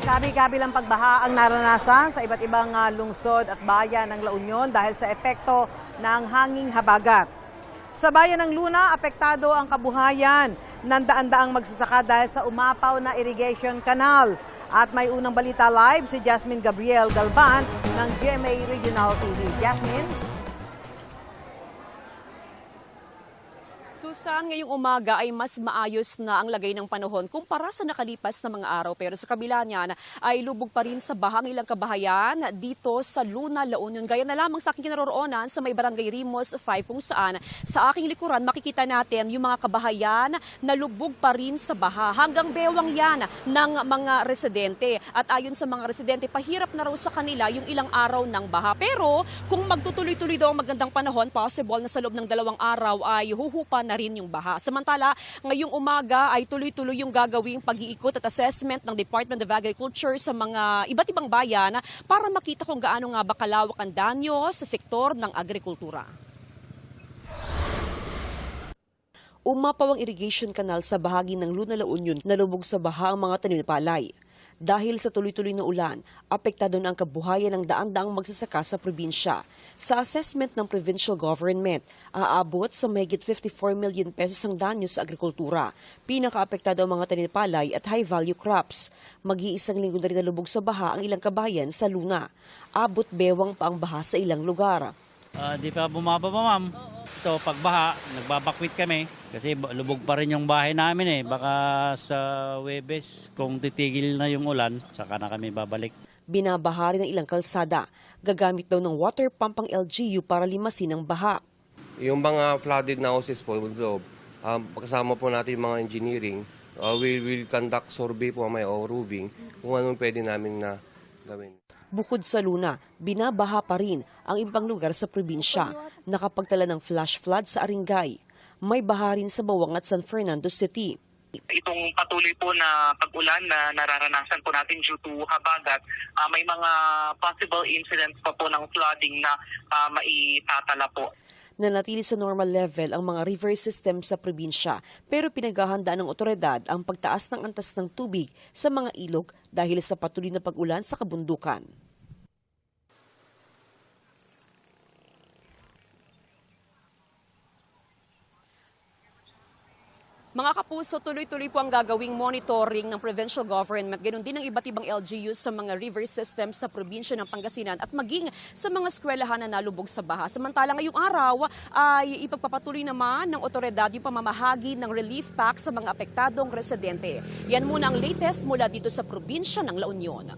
Gabi-gabi lang pagbaha ang naranasan sa iba't ibang lungsod at bayan ng La Union dahil sa epekto ng hanging habagat. Sa bayan ng Luna, apektado ang kabuhayan ng daan-daang magsasaka dahil sa umapaw na irrigation canal. At may unang balita live si Jasmine Gabriel Galvan ng GMA Regional TV. Jasmine? Susan, ngayong umaga ay mas maayos na ang lagay ng panahon kumpara sa nakalipas na mga araw. Pero sa kabila niyan ay lubog pa rin sa bahang ilang kabahayan dito sa Luna, La Union. Gaya na lamang sa aking kinaroroonan sa may barangay Rimos 5 kung saan sa aking likuran makikita natin yung mga kabahayan na lubog pa rin sa baha. Hanggang bewang yan ng mga residente. At ayon sa mga residente, pahirap na raw sa kanila yung ilang araw ng baha. Pero kung magtutuloy-tuloy daw ang magandang panahon, possible na sa loob ng 2 araw ay huhupa na rin yung baha. Samantala, ngayong umaga ay tuloy-tuloy yung gagawing pag-iikot at assessment ng Department of Agriculture sa mga iba't ibang bayan para makita kung gaano nga ba kalawak ang danyo sa sektor ng agrikultura. Umapaw ang irrigation canal sa bahagi ng Luna, La Union na lubog sa baha ang mga tanim palay. Dahil sa tuloy-tuloy na ulan, apektado na ang kabuhayan ng daan-daang magsasaka sa probinsya. Sa assessment ng provincial government, aabot sa mahigit 54 million pesos ang danyo sa agrikultura. Pinaka-apektado ang mga tanim-palay at high-value crops. Mag-iisang linggo na rin nalubog sa baha ang ilang kabayan sa Luna. Abot bewang pa ang baha sa ilang lugar. Di pa bumaba pa, ma'am. Ito, pagbaha, nagbabakwit kami kasi lubog pa rin yung bahay namin eh. Baka sa Huwebes, kung titigil na yung ulan, saka na kami babalik. Binabahari ng ilang kalsada. Gagamit daw ng water pump ang LGU para limasin ang baha. Yung mga flooded na houses po, kasama po natin yung mga engineering, we will conduct survey po may o roving kung anong pwede namin na gawin. Bukod sa Luna, binabaha pa rin ang ibang lugar sa probinsya. Nakapagtala ng flash flood sa Aringay. May baha rin sa Bawang at San Fernando City. Itong patuloy po na pag-ulan na nararanasan po natin due to habagat, may mga possible incidents pa po ng flooding na maitatala po. Nanatili sa normal level ang mga river system sa probinsya pero pinaghahandaan ng otoridad ang pagtaas ng antas ng tubig sa mga ilog dahil sa patuloy na pag-ulan sa kabundukan. Mga kapuso, tuloy-tuloy po ang gagawing monitoring ng provincial government, ganoon din ang iba't ibang LGUs sa mga river systems sa probinsya ng Pangasinan at maging sa mga eskwelahan na nalubog sa baha. Samantala ngayong araw ay ipagpapatuloy naman ng otoridad yung pamamahagi ng relief pack sa mga apektadong residente. Yan muna ang latest mula dito sa probinsya ng La Union.